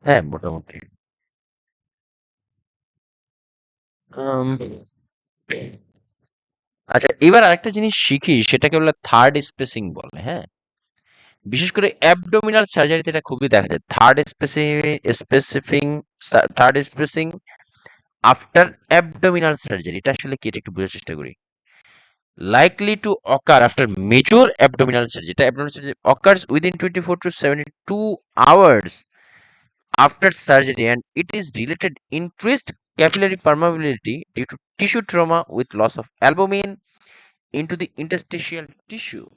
হ্যাঁ, মোটামুটি। আম, আচ্ছা, এবার আরেকটা জিনিস শিখি, সেটাকে বলে থার্ড স্পেসিং বলে, হ্যাঁ? বিশেষ করে অ্যাবডোমিনাল সার্জারিতে এটা খুবই দেখা যায়। Specifying third spacing after abdominal surgery. এটা আসলে কি, এটা একটু বোঝার চেষ্টা করি। Likely to occur after major abdominal surgery. The abdominal surgery occurs within 24 to 72 hours after surgery, and it is related increased capillary permeability due to tissue trauma with loss of albumin into the interstitial tissue.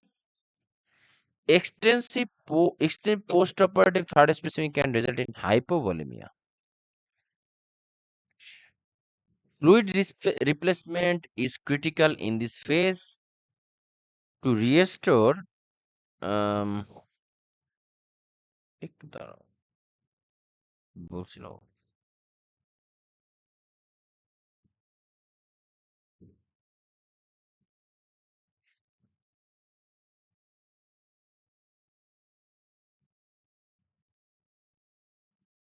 Extensive post-operative third spacing can result in hypovolemia. Replacement is critical in this phase to restore. um, একটু দাঁড়াও, বলছিলাম।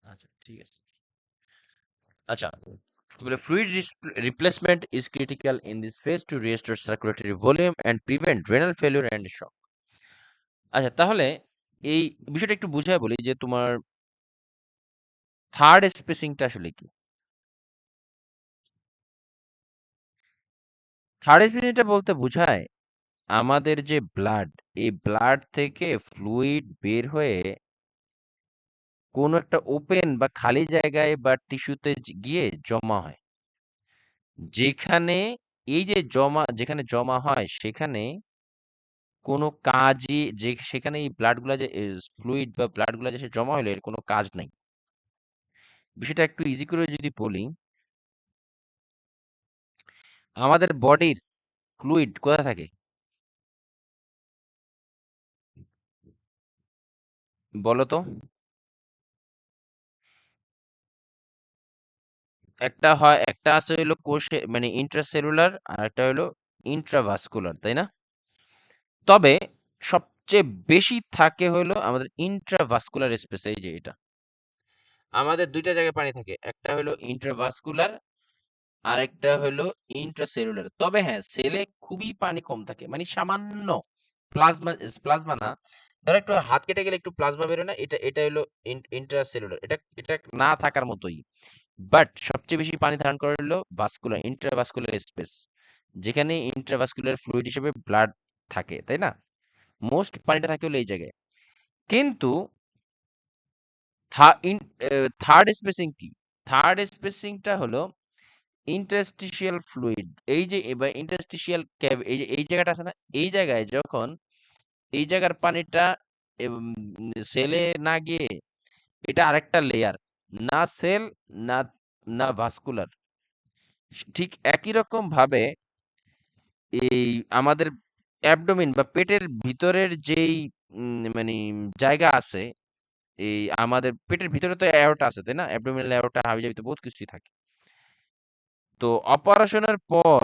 আচ্ছা, ঠিক আছে। আচ্ছা, বলে fluid replacement is critical in this phase to restore circulatory volume and prevent renal failure and shock. আচ্ছা, তাহলে এই বিষয়টা একটু বুঝায় বলি যে তোমার থার্ড স্পেসিংটা আসলে কি। থার্ড স্পেসিংটা বলতে বোঝায় আমাদের যে ব্লাড, এই ব্লাড থেকে ফ্লুইড বের হয়ে কোনো একটা ওপেন বা খালি জায়গায় বা টিস্যুতে গিয়ে জমা হয়, যেখানে এই যে যেখানে জমা হয় সেখানে কোনো কাজই, সেখানে এই ব্লাড গুলা যে ফ্লুইড বা ব্লাড গুলা যে সে জমা হলো, এর কোনো কাজ নাই। বিষয়টা একটু ইজি করে যদি বলি, আমাদের বডির ফ্লুইড কোথায় থাকে বলো তো? একটা আছে হলো কোষে, মানে ইন্ট্রাসেলুলার, আর একটা হলো ইন্ট্রাভাস্কুলার, তাই না? তবে সবচেয়ে বেশি থাকে হলো আমাদের ইন্ট্রাভাস্কুলার স্পেসে। এই যে এটা, আমাদের দুইটা জায়গায় পানি থাকে, একটা হলো ইন্ট্রাভাস্কুলার, আরেকটা হলো ইন্ট্রাসেলুলার। তবে হ্যাঁ, সেলে খুবই পানি কম থাকে, মানে সামান্য প্লাজমা। প্লাজমা না, ধরো একটু হাত কেটে গেলে একটু প্লাজমা বেরোয় না, এটা এটা হলো ইন্ট্রাসেলুলার। এটা এটা না থাকার মতোই। বাট সবচেয়ে বেশি পানি ধারণ করে হলো ভাস্কুলার, ইন্ট্রাভাস্কুলার স্পেস, যেখানে ইন্ট্রাভাস্কুলার ফ্লুইড হিসেবে ব্লাড থাকে, তাই না? মোস্ট পানিটা থাকে হলো এই জায়গায়। কিন্তু থার্ড স্পেসিং কি? থার্ড স্পেসিংটা হলো ইন্টারস্টিশিয়াল ফ্লুইড। এই যে এবার ইন্টারস্টিশিয়াল ক্যাভ, এই যে এই জায়গাটা আছে না, এই জায়গায় যখন এই জায়গার পানিটা সেলে না গিয়ে, এটা আরেকটা লেয়ার, না সেল, না না ভাস্কুলার, ঠিক একই রকম ভাবে এই আমাদের অ্যাবডোমিন বা পেটের ভিতরের যেই মানে জায়গা আছে, এই আমাদের পেটের ভিতরে তো অ্যাওর্টা আছে, তাই না? অ্যাবডোমিনাল অ্যাওর্টা, হাবিজাবিতে বহুত কিছুই থাকে। তো অপারেশনের পর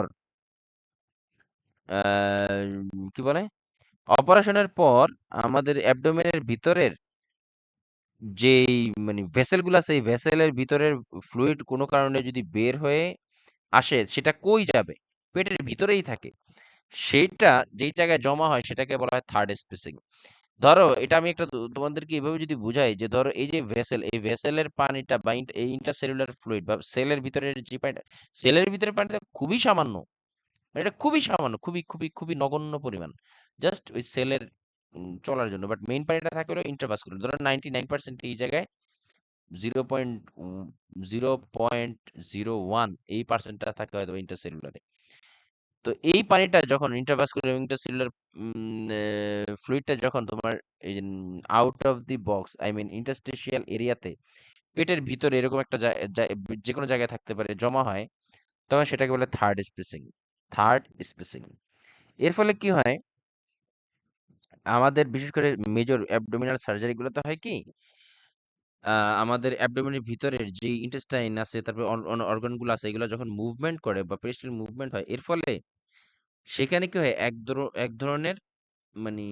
কি বলে, অপারেশনের পর আমাদের অ্যাবডোমেনের ভিতরের যেই মানে ভেসেল গুলো আছে, এই ভেসেলের ভিতরের ফ্লুইড কোনো কারণে যদি বের হয়ে আসে, সেটা কই যাবে? পেটের ভিতরেই থাকে। সেইটা যেই জায়গায় জমা হয় সেটাকে বলা হয় থার্ড স্পেসিং। ধরো এটা আমি একটা তোমাদেরকে এভাবে যদি বুঝাই, যে ধরো এই যে ভেসেল, এই ভেসেলের পানিটা বা এই ইন্টারসেলুলার ফ্লুইড বা সেলের ভিতরের যে পানিটা, সেলের ভিতরের পানিটা খুবই সামান্য, এটা খুবই সামান্য, খুবই খুবই খুবই নগণ্য পরিমাণ, জাস্ট ওই সেলের চলার জন্য। বাট মেইন পানিটা থাকে হলো ইন্টারভাস্কুলার। ধরো 99% এই জায়গায় 0.0.01 এই পার্সেন্টটা থাকে হয়তো ইন্টারসেলুলারে। তো এই পানিটা যখন ইন্টারভাস্কুলার এবং ইন্টারসেলুলার ফ্লুইডটা যখন তোমার out of the box, I mean interstitial এরিয়াতে, পেটের ভিতরে এরকম একটা যে কোনো জায়গায় থাকতে পারে, জমা হয়, তখন সেটাকে বলে থার্ড স্পেসিং। থার্ড স্পেসিং এর ফলে কি হয়, আমাদের বিশেষ করে মেজর অ্যাবডোমিনাল সার্জারি গুলোতে হয় কি, আমাদের অ্যাবডোমেনের ভিতরের যে ইন্টেস্টাইন আছে, তারপর অর্গান গুলো আছে, এগুলো যখন মুভমেন্ট করে বা পেরিস্টাল মুভমেন্ট হয়, এর ফলে সেখানে কি হয়, এক ধরনের মানে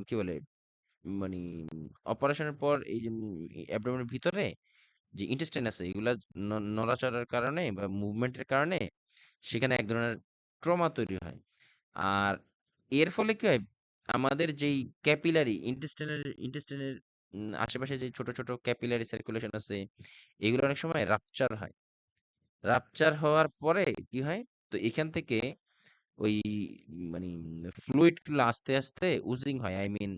কি বলে, মানে অপারেশনের পর এই যে অ্যাবডোমেনের ভিতরে যে ইন্টেস্টাইন আছে এগুলা নড়াচড়ার কারণে বা মুভমেন্টের কারণে সেখানে এক ধরনের ট্রমা তৈরি হয়। আর এর ফলে কি হয়, আমাদের যেই ক্যাপিলারি ইন্টেস্টাইনের আশেপাশে যে ছোট ছোট ক্যাপিলারি সার্কুলেশন আছে এগুলো অনেক সময় রাপচার হয়। রাপচার হওয়ার পরে কি হয়, তো এখান থেকে ওই মানে ফ্লুইড গুলো আস্তে আস্তে উজিং হয়, আই মিন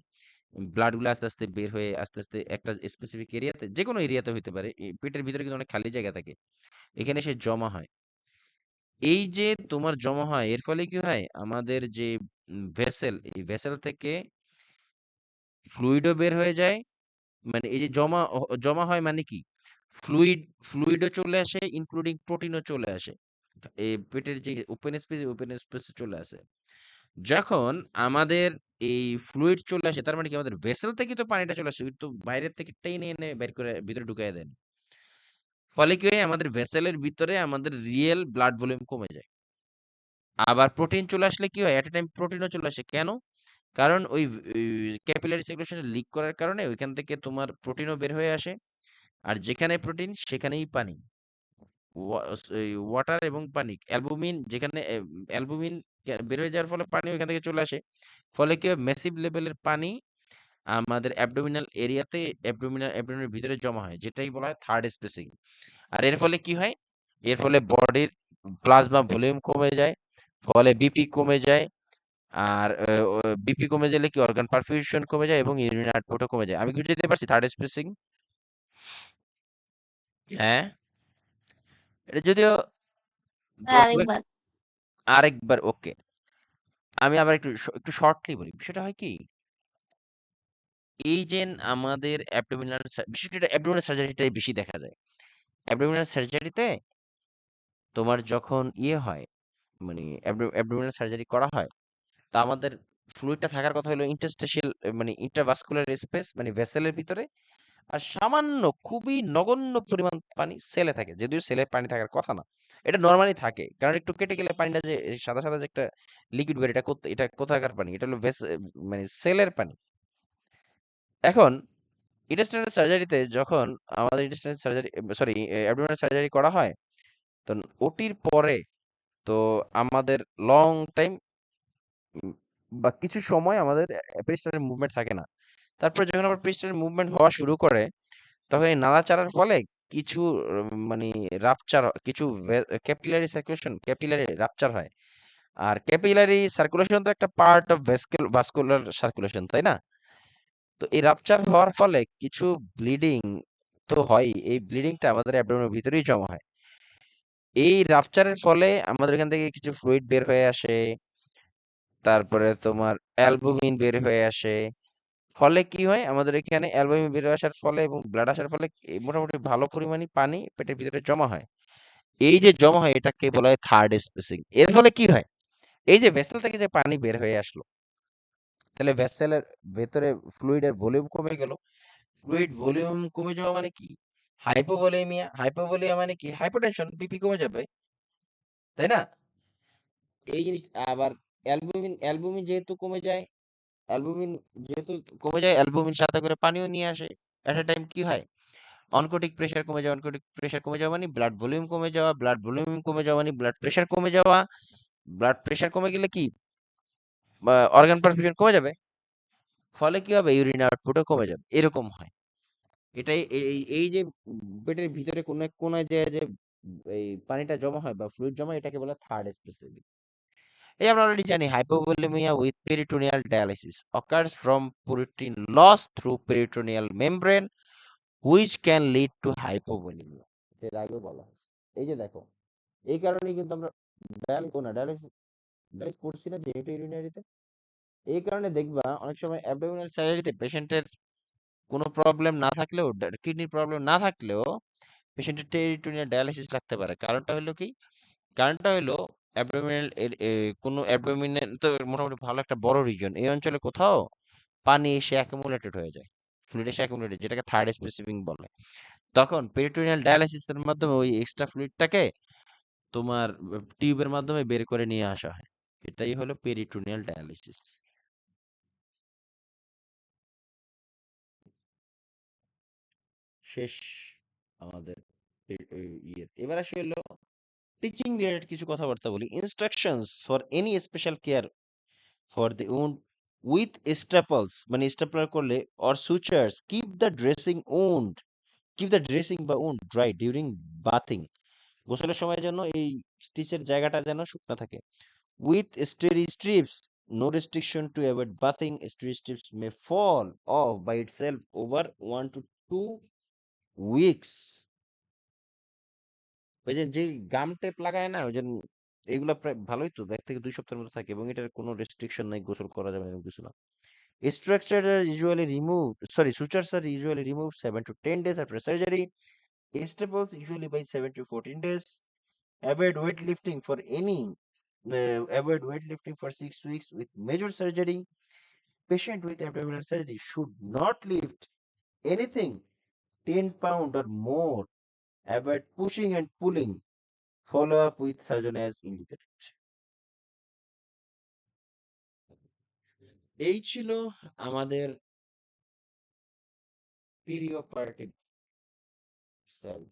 ব্লাড গুলো আস্তে আস্তে বের হয়ে আস্তে আস্তে একটা স্পেসিফিক এরিয়াতে, যে কোনো এরিয়াতে হইতে পারে, এই পেটের ভিতরে কিন্তু অনেক খালি জায়গা থাকে, এখানে সে জমা হয়। এই যে তোমার জমা হয় এর ফলে কি হয়, আমাদের যে ভেসেল, এই ভেসেল থেকে ফ্লুইডও বের হয়ে যায়। মানে এই যে জমা হয় মানে কি, ফ্লুইড ফ্লুইডও চলে আসে, ইনক্লুডিং প্রোটিনও চলে আসে। এই পেটের যে ওপেন স্পেসে চলে আসে। যখন আমাদের এই ফ্লুইড চলে আসে, তার মানে কি আমাদের ভেসেল থেকে তো পানিটা চলে আসে, ওই তো বাইরের থেকে টেনে এনে বের করে ভিতরে ঢুকাই দেন। ফলে কি হয়, আমাদের ভেসেলের ভিতরে আমাদের রিয়েল ব্লাড ভলিউম কমে যায়। আবার প্রোটিন চলে আসলে কি হয়, এট এ টাইম প্রোটিনও চলে আসে। কেন? কারণ ওই ক্যাপিলারি সার্কুলেশনে লিক করার কারণে ওইখান থেকে তোমার প্রোটিনও বের হয়ে আসে। আর যেখানে প্রোটিন সেখানেই পানি, ওয়াটার এবং পানি, অ্যালবুমিন যেখানে অ্যালবুমিন বের হয়ে যাওয়ার ফলে পানি ওইখান থেকে চলে আসে। ফলে কি হয়, মেসিভ লেভেলের পানি আমাদের অ্যাবডোমিনাল এরিয়াতে, অ্যাবডোমিনের ভিতরে জমা হয়, যেটাই বলা হয় থার্ড স্পেসিং। আর এর ফলে কি হয়, এর ফলে বডির প্লাজমা ভলিউম কমে যায়, ফলে বিপি কমে যায়। আর বিপি কমে গেলে কি অর্গান পারফিউশন কমে যায় এবং ইউরিন আউটপুটও কমে যায়। আমি কি বুঝাতে পারছি থার্ড স্পেসিং? হ্যাঁ, এটা যদিও খুব আরেকবার। আরেকবার ওকে। আমি আবার একটু শর্টলি বলি, বিষয়টা হয় কি, এই যে আমাদের অ্যাবডোমিনাল, বিশেষ করে অ্যাবডোমিনাল সার্জারিটাই বেশি দেখা যায়। অ্যাবডোমিনাল সার্জারিতে তোমার যখন ইয়ে হয়, মানে অ্যাবডোমিনাল সার্জারি করা হয়, তা আমাদের ফ্লুইডটা থাকার কথা হলো ইন্টারস্টেশিয়াল, মানে ইন্ট্রাভাস্কুলার স্পেস, মানে ভেসেলের ভিতরে। আর সামান্য খুবই নগণ্য পরিমাণ পানি সেলে থাকে, যদিও সেলে পানি থাকার কথা না। এটা নর্মালি থাকে, কারণ একটু কেটে গেলে পানিটা যে সাদা সাদা যে একটা লিকুইড বের, এটা কোথাকার পানি, এটা হলো মানে সেলের পানি। এখন ইন্টেস্টাইনাল সার্জারিতে যখন আমাদের intestinal surgery, sorry, abdominal surgery করা হয়, তো ওটির পরে তো আমাদের লং টাইম বা কিছু সময় আমাদের পেরিস্টালটিক মুভমেন্ট থাকে না। তারপরে যখন আবার পেরিস্টালটিক মুভমেন্ট হওয়া শুরু করে, তখন এই নাড়াচাড়ার ফলে কিছু মানে রাপচার, কিছু ক্যাপিলারি সার্কুলেশন, ক্যাপিলারি রাপচার হয়। আর ক্যাপিলারি সার্কুলেশন তো একটা পার্ট অফ ভাস্কুলার সার্কুলেশন, তাই না? তো এই রাপচার হওয়ার ফলে কিছু ব্লিডিং তো হয়, এই ব্লিডিংটা আমাদের অ্যাবডোমেনের ভিতরেই জমা হয়। এই রাপচারের ফলে আমাদের এখান থেকে কিছু ফ্লুইড বের হয়ে আসে, তারপরে তোমার অ্যালবুমিন বের হয়ে আসে। ফলে কি হয়, আমাদের এখানে অ্যালবুমিন বের হয়ে আসার ফলে এবং ব্লাড আসার ফলে মোটামুটি ভালো পরিমাণে পানি পেটের ভিতরে জমা হয়। এই যে জমা হয় এটাকে বলা হয় থার্ড স্পেসিং। এর ফলে কি হয়, এই যে ভেসেল থেকে যে পানি বের হয়ে আসলো, তাহলে ভেসেলের ভেতরে ফ্লুইডের ভলিউম কমে গেল। ফ্লুইড ভলিউম কমে যাওয়া মানে কি, হাইপোভলিমিয়া। হাইপোভলিয়া মানে কি, হাইপোটেনশন, বিপি কমে যাবে, তাই না? এই জিনিস আবার অ্যালবুমিন যেহেতু কমে যায়, অ্যালবুমিন যেহেতু কমে যায়, অ্যালবুমিন সাথে করে পানিও নিয়ে আসে। এট এ টাইম কি হয়, অনকোটিক প্রেশার কমে যাওয়া, অনকোটিক প্রেশার কমে যাওয়া মানে ব্লাড ভলিউম কমে যাওয়া, ব্লাড ভলিউম কমে যাওয়া মানে ব্লাড প্রেশার কমে যাওয়া। ব্লাড প্রেশার কমে গেলে কি, অর্গান পারফিউশন কমে যাবে। ফলে কি হবে, ইউরিন আউটপুটও কমে যাবে, এরকম হয়। এটাই এই যে পেটের ভিতরে কোন এক কোনায় যে এই পানিটা জমা হয় বা ফ্লুইড জমা হয়, এটাকে বলে থার্ড স্পেসিফিক। এই আমরা অলরেডি জানি hypovolemia with peritoneal dialysis occurs from protein loss through peritoneal membrane which can lead to hypovolemia। এর আগেও বলা হয়েছে। এই যে দেখো, এই কারণেই কিন্তু আমরা ডায়ালিসিস করছি না যেহেতু ইউরিনারিতে। এই কারণে দেখবা অনেক সময় অ্যাবডোমিনাল সার্জারিতে পেশেন্টের কোনো প্রবলেম না থাকলেও, কিডনির প্রবলেম না থাকলেও পেশেন্টের পেরিটোনিয়াল ডায়ালিসিস লাগতে পারে। কারণটা হলো কি, কারণটা হলো অ্যাবডোমিনাল কোনো অ্যাবডোমিনাল তো মোটামুটি ভালো একটা বড় রিজন, এই অঞ্চলে কোথাও পানি এসে অ্যাকুমুলেটেড হয়ে যায়, ফ্লুইড এসে অ্যাকুমুলেটেড, যেটাকে থার্ড স্পেসিফিং বলে। তখন পেরিটোনিয়াল ডায়ালিসিসের মাধ্যমে ওই এক্সট্রা ফ্লুইডটাকে তোমার টিউবের মাধ্যমে বের করে নিয়ে আসা হয়। এটাই হলো পেরিটোনিয়াল ডায়ালিসিস। শেষ আমাদের এবার আসি হলো টিচিং রিলেটেড কিছু কথাবার্তা বলি। Instructions for any special care for the wound with staples, মানে স্ট্যাপলার করলে, or sutures, keep the dressing বা উন্ড ড্রাই ডিউরিং বাথিং, গোসলের সময় যেন এই স্টিচের জায়গাটা যেন শুকনো থাকে। With steri strips, no restriction to avoid bathing. Steri strips may fall off by itself over 1 to 2 weeks. ওই যে গাম টেপ লাগায় না, ওই যে এগুলা প্রায় ভালোই তো 1 থেকে 2 সপ্তাহের মতো থাকে, এবং এটার কোনো রেস্ট্রিকশন নাই, গোসল করা যাবে না এরকম কিছু না। Structures are usually removed, sorry, sutures are usually removed 7 to 10 days after surgery. Staples usually by 7 to 14 days. Avoid weightlifting for any, avoid weightlifting for 6 weeks with major surgery. Patient with abdominal surgery should not lift anything 10 pound or more. Avoid pushing and pulling. Follow up with surgeon as indicated. এই ছিল আমাদের পিরিওপার্টিক surgery.